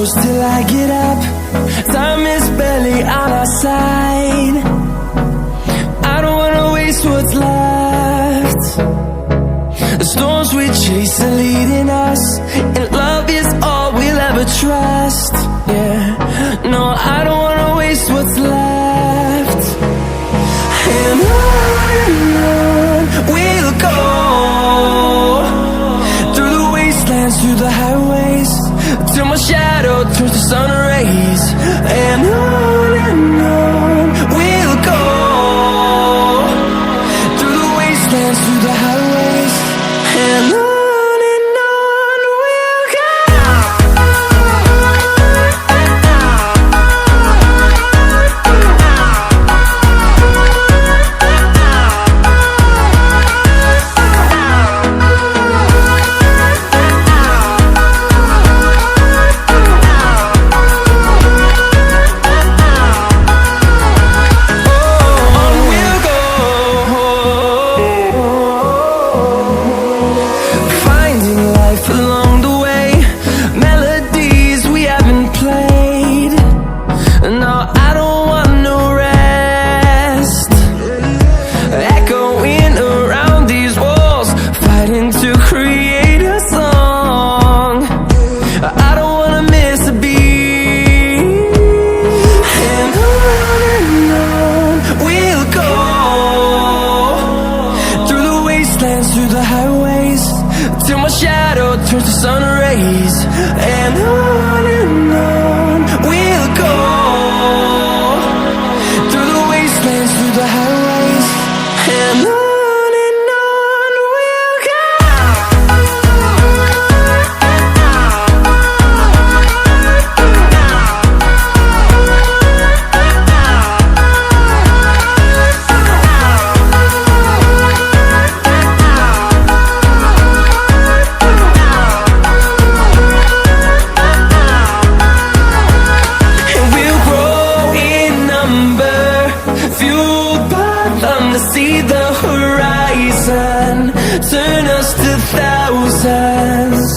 close till I get up. Time is barely on our side. I don't wanna waste what's left. The storms we chase are leading us, and love is all we'll ever trust. Yeah, no, I don't wanna waste what's left. And on we'll go, through the wastelands, through the highways, till my shadow turns to sun rays. And on we'll go, through the wastelands, through the highways, and on we'll go. To create a song, I don't wanna miss a beat. And on we'll go, through the wastelands, through the highways, till my shadow turns to sun rays. And on we'll go, through the wastelands, through the highways, and on. See the horizon, turn us to thousands.